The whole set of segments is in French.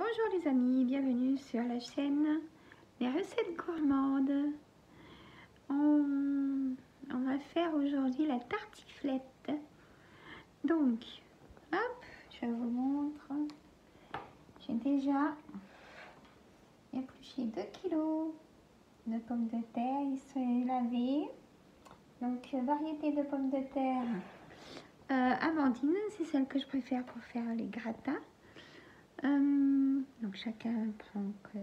Bonjour les amis, bienvenue sur la chaîne Les Recettes Gourmandes. On va faire aujourd'hui la tartiflette. Donc, hop, je vous montre. J'ai déjà épluché 2 kilos de pommes de terre, ils sont lavés. Donc, variété de pommes de terre. Amandine, c'est celle que je préfère pour faire les gratins. Donc chacun prend ce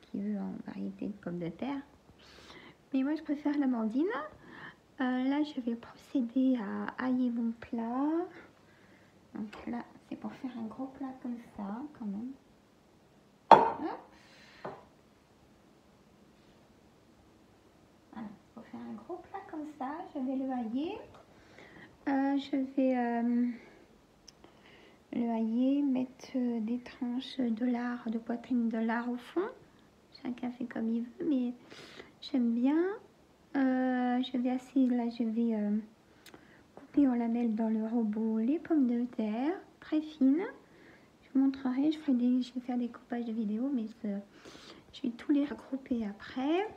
qu'il veut en variété de pommes de terre. Mais moi je préfère l'amandine. Là je vais procéder à hailler mon plat. Donc là c'est pour faire un gros plat comme ça quand même. Hop. Voilà, pour faire un gros plat comme ça, je vais le hailler. Je vais le hailler, mettre des tranches de lard, de poitrine de lard au fond. Chacun fait comme il veut, mais j'aime bien. Je vais couper en lamelles dans le robot les pommes de terre, très fines. Je vous montrerai, je vais faire des coupages de vidéo, mais je vais tous les regrouper après.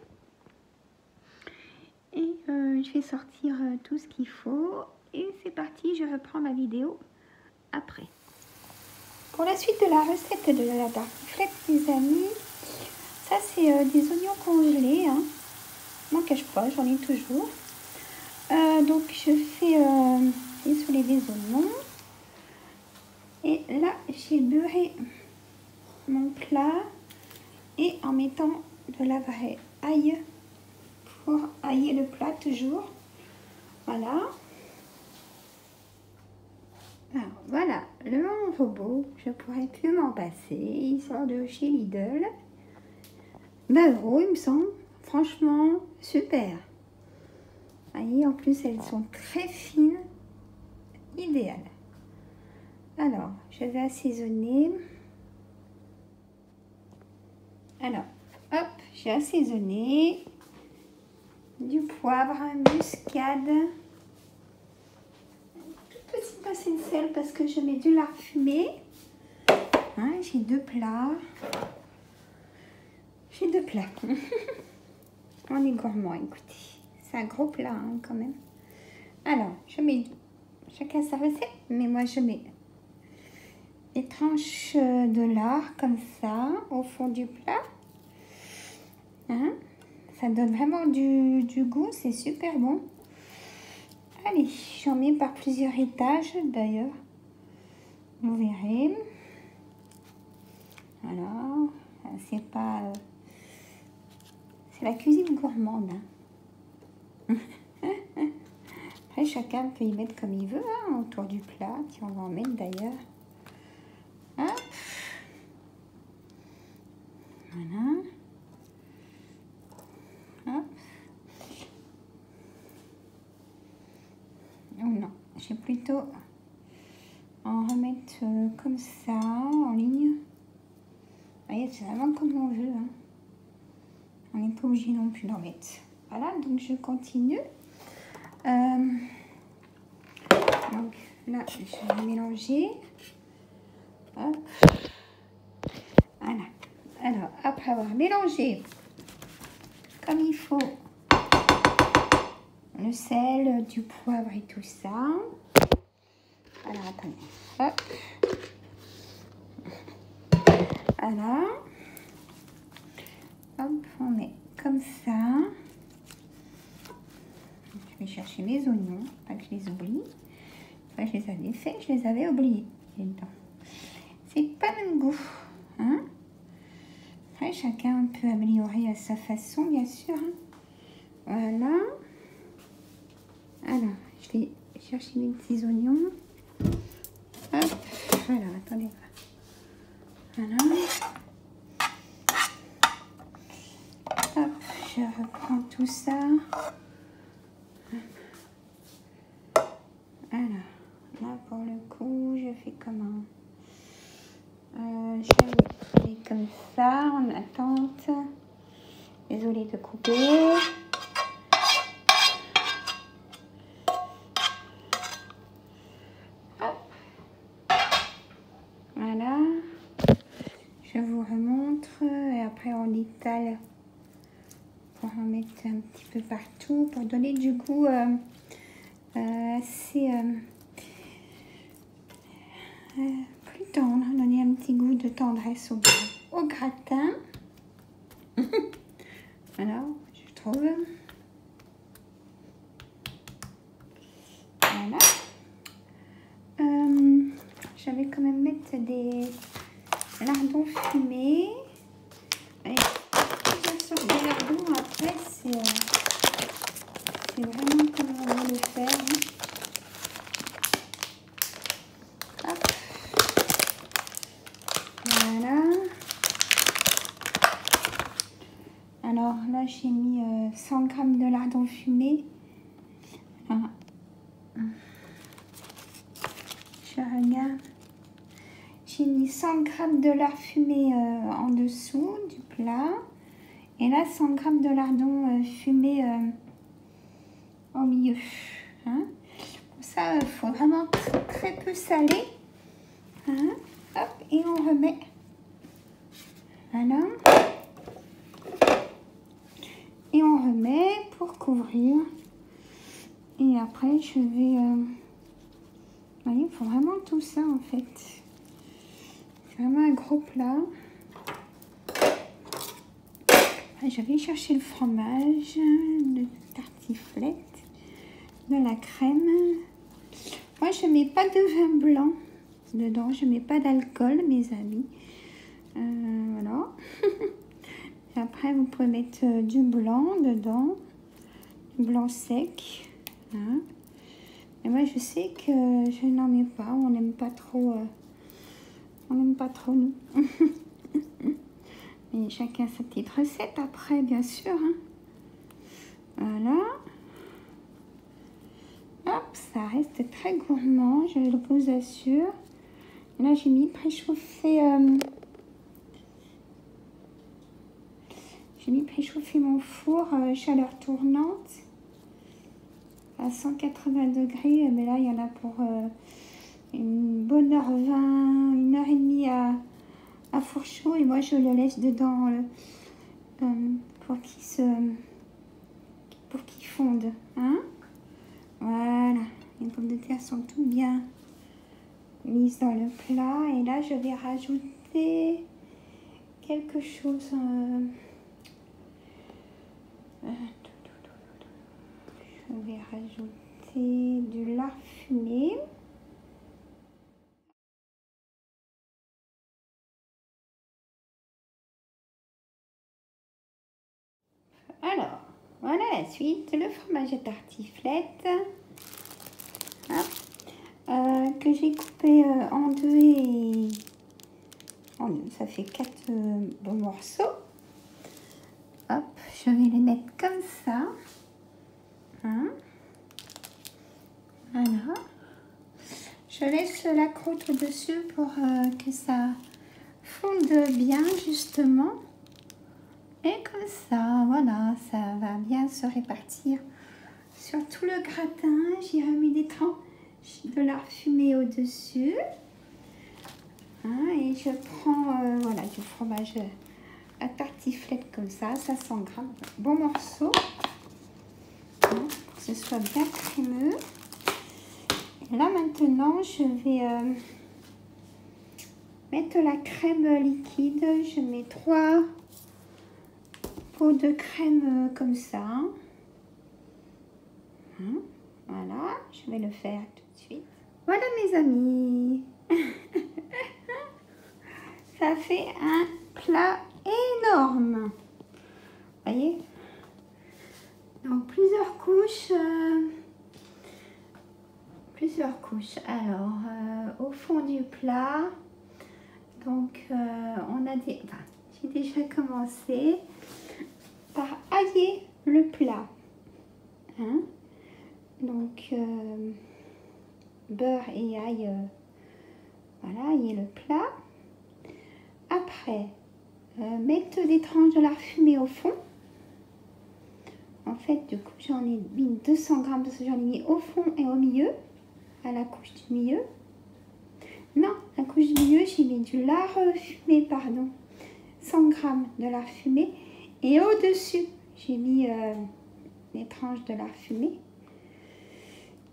Et je vais sortir tout ce qu'il faut. Et c'est parti, je reprends ma vidéo après. Pour la suite de la recette de la tartiflette, les amis, ça c'est des oignons congelés, hein. M'en cache pas, j'en ai toujours. Donc je fais isoler des oignons. Et là, j'ai beurré mon plat et en mettant de la vraie ail pour hailler le plat toujours. Voilà. Alors voilà, le robot, je pourrais plus m'en passer. Il sort de chez Lidl. €20, il me semble. Franchement, super. Vous voyez, en plus, elles sont très fines. Idéal. Alors, je vais assaisonner. Alors, hop, j'ai assaisonné du poivre, muscade, une toute petite pincée de sel parce que je mets du lard fumé. Hein, j'ai 2 plats. J'ai 2 plats. On est gourmand, écoutez. C'est un gros plat hein, quand même. Alors, je mets chacun sa recette, mais moi je mets des tranches de lard comme ça au fond du plat. Hein, ça donne vraiment du goût, c'est super bon. Allez, j'en mets par plusieurs étages d'ailleurs. Vous verrez. Voilà, c'est pas... c'est la cuisine gourmande. Hein. Après, chacun peut y mettre comme il veut, hein, autour du plat. Tiens, on va en mettre d'ailleurs. Hop. Voilà. Hop. Oh non, j'ai plutôt en remettre comme ça, en ligne. Vous voyez, c'est vraiment comme on veut. Hein. On n'est pas obligé non plus d'en mettre. Voilà, donc je continue. Donc là, je vais mélanger. Hop. Voilà. Alors, après avoir mélangé comme il faut le sel, du poivre et tout ça. Alors, attendez. Hop. Voilà. Hop, on met comme ça. Je vais chercher mes oignons, pas que je les oublie. Enfin, je les avais faits, je les avais oubliés. C'est pas le même goût. Hein? Après, chacun peut améliorer à sa façon, bien sûr. Voilà. Alors, je vais chercher mes petits oignons. Hop, voilà, attendez. Voilà. Hop, je reprends tout ça. Alors, là, pour le coup, je fais comment? Je vais les comme ça, en attente. Désolée de couper. Hop. Voilà. après on étale pour en mettre un petit peu partout pour donner du goût assez plus tendre, donner un petit goût de tendresse au gratin. Voilà, je trouve. Voilà. Je vais quand même mettre des lardons fumés. Allez, plusieurs sortes de lardons. Après, c'est vraiment comme on va le faire. Hop. Voilà. Alors là, j'ai mis 100 g de lardons fumés. Ah. Je regarde. J'ai mis 100 g de lard fumé en dessous du plat. Et là, 100 g de lardons fumés au milieu. Hein? Pour ça, il faut vraiment très peu saler. Hein? Hop, et on remet. Voilà. Et on remet pour couvrir. Et après, je vais... vous voyez, il faut vraiment tout ça, en fait. C'est vraiment un gros plat. Je vais chercher le fromage, le tartiflette, de la crème. Moi, je ne mets pas de vin blanc dedans. Je ne mets pas d'alcool, mes amis. Voilà. Et après, vous pouvez mettre du blanc dedans. Du blanc sec. Hein. Et moi, je sais que je n'en mets pas. On n'aime pas trop. On n'aime pas trop, nous. Et chacun sa petite recette après, bien sûr. Hein. Voilà. Hop, ça reste très gourmand, je vous assure. Et là, j'ai mis préchauffer... j'ai mis préchauffer mon four chaleur tournante à 180 degrés. Mais là, il y en a pour une bonne heure 20, une heure et demie à four chaud. Et moi, je le laisse dedans pour qu'il fonde. Hein? Voilà. Les pommes de terre sont tout bien mises dans le plat. Et là, je vais rajouter quelque chose... je vais rajouter du lard fumé. Alors, voilà la suite. Le fromage à tartiflette. Que j'ai coupé en deux et... ça fait 4 bons morceaux. Hop, je vais les mettre comme ça. Hein? Voilà. Je laisse la croûte au-dessus pour que ça fonde bien, justement. Et comme ça, voilà, ça va bien se répartir sur tout le gratin. J'ai remis des tranches de lard fumé au-dessus. Hein, et je prends voilà, du fromage à tartiflette comme ça, 500 g. Bon morceau. Hein, pour que ce soit bien crémeux. Et là maintenant, je vais mettre la crème liquide. Je mets 3 pots de crème comme ça. Hein, voilà, je vais le faire tout de suite. Voilà mes amis. Ça fait un plat énorme. Vous voyez? Donc plusieurs couches. Alors, au fond du plat. Donc, j'ai déjà commencé par ailler le plat. Hein? Donc, beurre et ail. Voilà, ailler le plat. Après, mettre des tranches de lard fumé au fond. En fait, du coup, j'en ai mis 200 g parce que j'en ai mis au fond et au milieu, à la couche du milieu. Non, la couche du milieu, j'ai mis du lard fumé, pardon. 100 g de lard fumé. Et au-dessus, j'ai mis les tranches de lard fumé.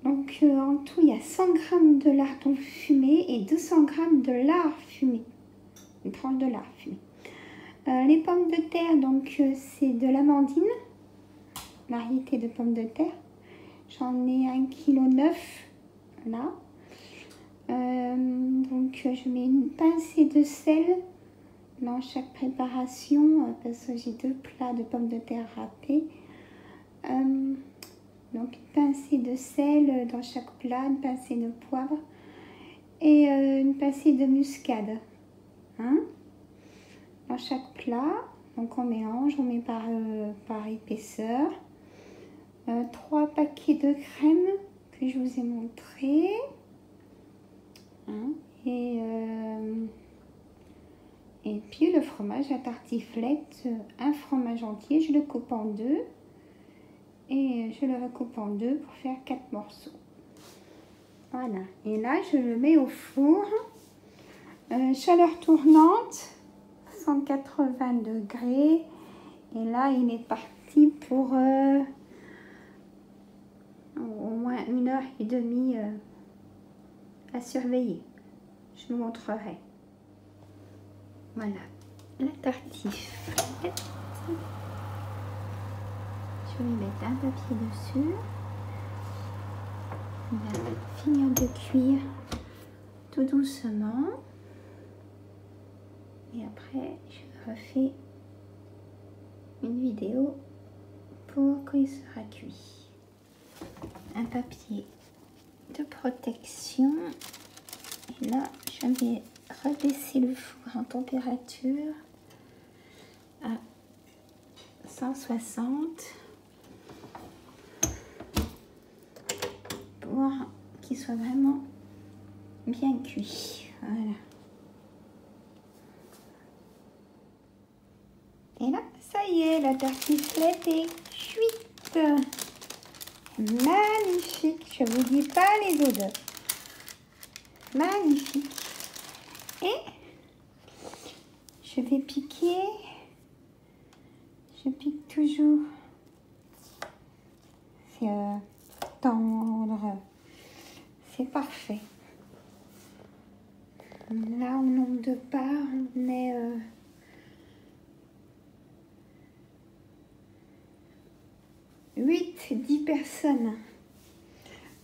Donc en tout, il y a 100 g de lardons fumé et 200 g de lard fumé. Une tranche de lard fumé. Les pommes de terre, donc c'est de l'amandine, variété de pommes de terre. J'en ai 1,9 kg là. Donc je mets une pincée de sel dans chaque préparation parce que j'ai 2 plats de pommes de terre râpées. Donc une pincée de sel dans chaque plat, une pincée de poivre et une pincée de muscade. Hein, dans chaque plat. Donc on mélange, on met par épaisseur. 3 paquets de crème que je vous ai montré. Hein, et puis le fromage à tartiflette, un fromage entier, je le coupe en deux. Et je le recoupe en deux pour faire 4 morceaux. Voilà. Et là, je le mets au four. Chaleur tournante, 180 degrés. Et là, il est parti pour au moins 1h30 à surveiller. Je vous montrerai. Voilà, la tartiflette. Je vais mettre un papier dessus. Il va finir de cuire tout doucement. Et après, je refais une vidéo pour qu'il sera cuit. Un papier de protection. Et là, je vais rebaisser le four en température à 160 pour qu'il soit vraiment bien cuit. Voilà. Et là, ça y est, la tartiflette est cuite. Magnifique, je vous dis pas les odeurs. Magnifique. Et je vais piquer. Je pique toujours. C'est tendre. C'est parfait. Là, en nombre de parts, on est 8-10 personnes.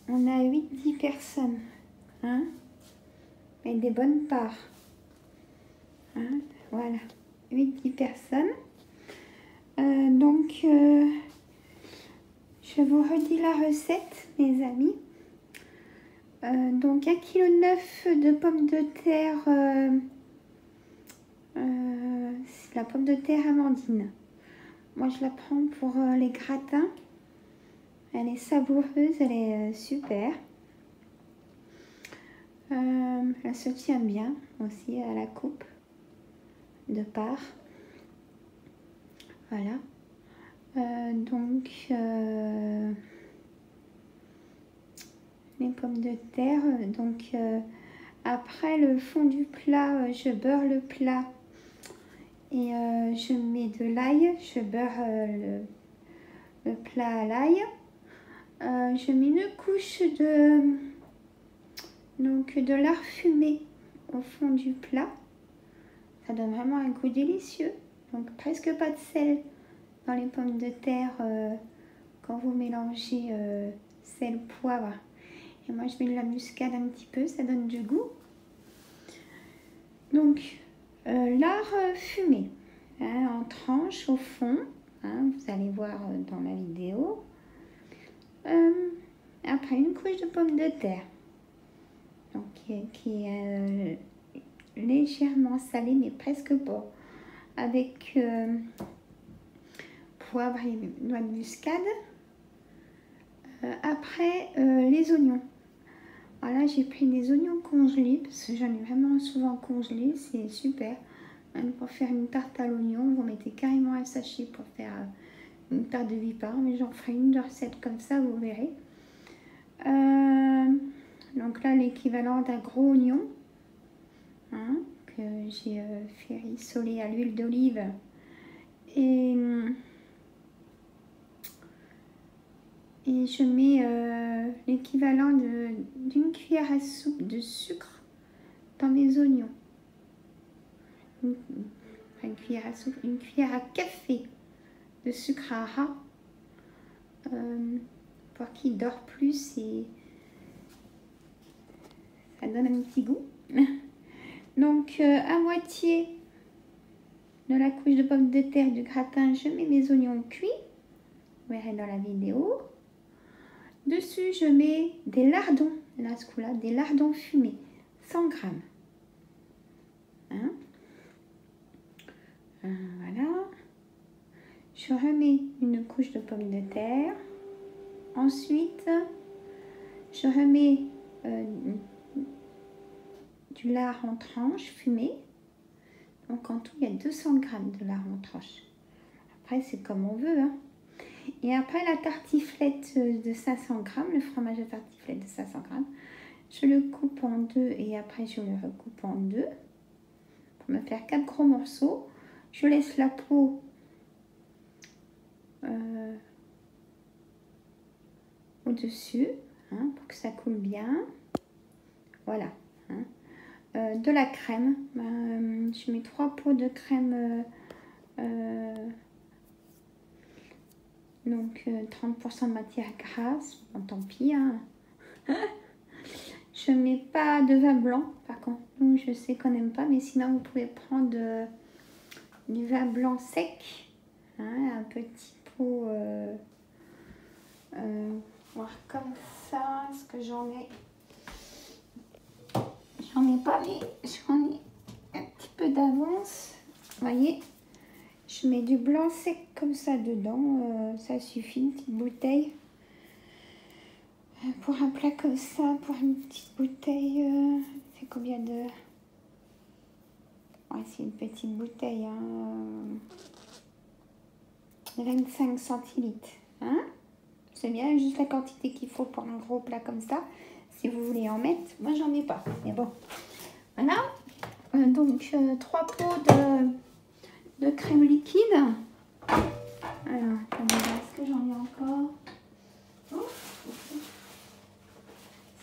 On a 8-10 personnes. Hein? Et des bonnes parts. Hein? Voilà. 8-10 personnes. Donc, je vous redis la recette, mes amis. Donc, 1,9 kg de pommes de terre. C'est la pomme de terre amandine. Moi, je la prends pour les gratins. Elle est savoureuse, elle est super. Elle se tient bien aussi à la coupe de part. Voilà. Donc, les pommes de terre. Donc, après le fond du plat, je beurre le plat et je mets de l'ail. Je beurre le plat à l'ail. Je mets une couche de lard fumé au fond du plat. Ça donne vraiment un goût délicieux. Donc presque pas de sel dans les pommes de terre quand vous mélangez sel, poivre. Et moi je mets de la muscade un petit peu, ça donne du goût. Donc lard fumé hein, en tranches au fond. Hein, vous allez voir dans la vidéo. Après une couche de pommes de terre. Donc qui est légèrement salée mais presque pas. Avec poivre et noix de muscade. Après les oignons. Voilà, j'ai pris des oignons congelés parce que j'en ai vraiment souvent congelés, c'est super. Même pour faire une tarte à l'oignon, vous mettez carrément un sachet pour faire une tarte de 8 parts, mais j'en ferai une recette comme ça, vous verrez. Donc là, l'équivalent d'un gros oignon hein, que j'ai fait rissoler à l'huile d'olive et je mets l'équivalent d'une cuillère à soupe de sucre dans mes oignons. Une cuillère à soupe, une cuillère à café de sucre à ras pour qu'il dore plus et ça donne un petit goût. Donc à moitié de la couche de pommes de terre du gratin, je mets mes oignons cuits. Vous verrez dans la vidéo. Dessus, je mets des lardons, là ce coup-là, des lardons fumés, 100 grammes. Hein? Voilà. Je remets une couche de pommes de terre. Ensuite, je remets du lard en tranches fumé. Donc en tout, il y a 200 grammes de lard en tranches. Après, c'est comme on veut. Hein. Et après, la tartiflette de 500 grammes, le fromage de tartiflette de 500 grammes, je le coupe en deux et après, je le recoupe en deux pour me faire 4 gros morceaux. Je laisse la peau au-dessus hein, pour que ça coule bien. Voilà. Hein. De la crème. Je mets 3 pots de crème. Donc 30% de matière grasse. Bon, tant pis. Hein. Je mets pas de vin blanc. Par contre, nous, je sais qu'on n'aime pas. Mais sinon, vous pouvez prendre du vin blanc sec. Hein, un petit pot. Voir comme ça. Est-ce que j'en ai? J'en ai pas, mais j'en ai un petit peu d'avance. Vous voyez, je mets du blanc sec comme ça dedans. Ça suffit, une petite bouteille. Pour un plat comme ça, pour une petite bouteille, c'est combien de... Ouais, c'est une petite bouteille. Hein. 25 centilitres. Hein? C'est bien, juste la quantité qu'il faut pour un gros plat comme ça. Si vous voulez en mettre, moi j'en ai pas. Mais bon, voilà. Donc 3 pots de crème liquide. Alors, attendez, est-ce que j'en ai encore? Ouf.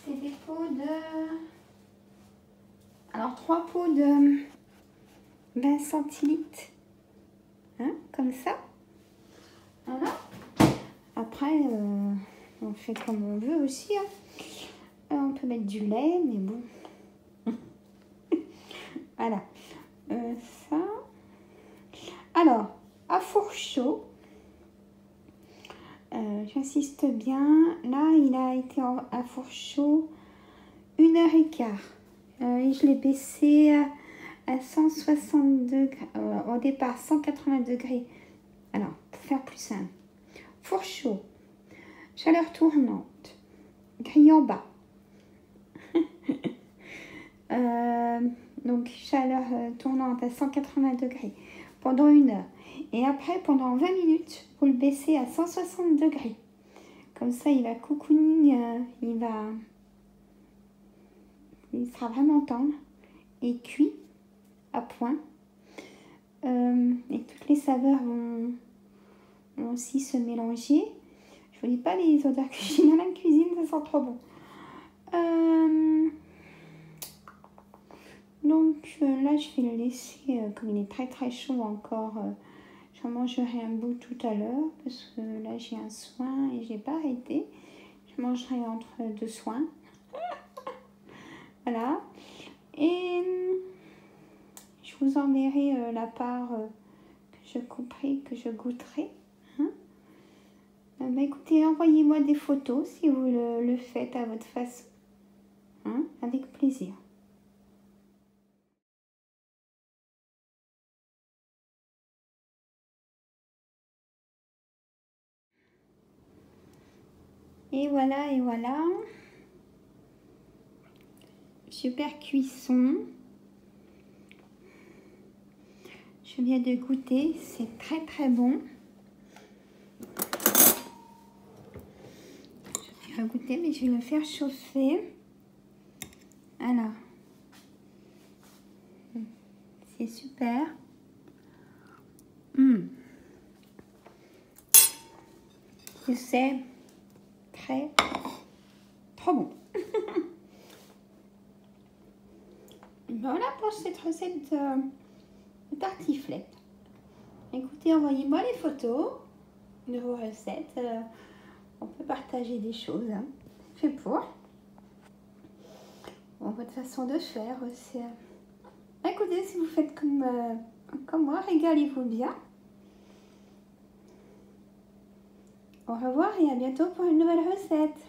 C'est des pots de... Alors 3 pots de 20 centilitres. Hein, comme ça. Voilà. Après, on fait comme on veut aussi. Hein. On peut mettre du lait, mais bon. Voilà. Ça. Alors, à four chaud. J'insiste bien. Là, il a été à four chaud 1h15. Et je l'ai baissé à 160 degrés. Au départ, 180 degrés. Alors, pour faire plus simple. Four chaud. Chaleur tournante. Grille en bas. Donc chaleur tournante à 180 degrés pendant 1 heure. Et après, pendant 20 minutes, vous le baissez à 160 degrés. Comme ça, il va cocooning, il sera vraiment tendre et cuit à point. Et toutes les saveurs vont aussi se mélanger. Je vous dis pas les odeurs que j'ai dans la cuisine, ça sent trop bon. Donc là, je vais le laisser, comme il est très très chaud encore, j'en mangerai un bout tout à l'heure, parce que là, j'ai un soin et j'ai pas arrêté. Je mangerai entre 2 soins. Voilà. Et je vous enverrai la part que je couperai, que je goûterai. Hein. Bah, écoutez, envoyez-moi des photos si vous le faites à votre façon. Hein, avec plaisir. Et voilà, et voilà. Super cuisson. Je viens de goûter, c'est très très bon. Je vais goûter, mais je vais le faire chauffer. Alors, C'est super. C'est très, trop bon. Voilà pour cette recette de tartiflette. Écoutez, envoyez-moi les photos de vos recettes. On peut partager des choses. Hein. Fait pour. Bon, votre façon de faire aussi. Écoutez, si vous faites comme moi, régalez-vous bien. Au revoir et à bientôt pour une nouvelle recette.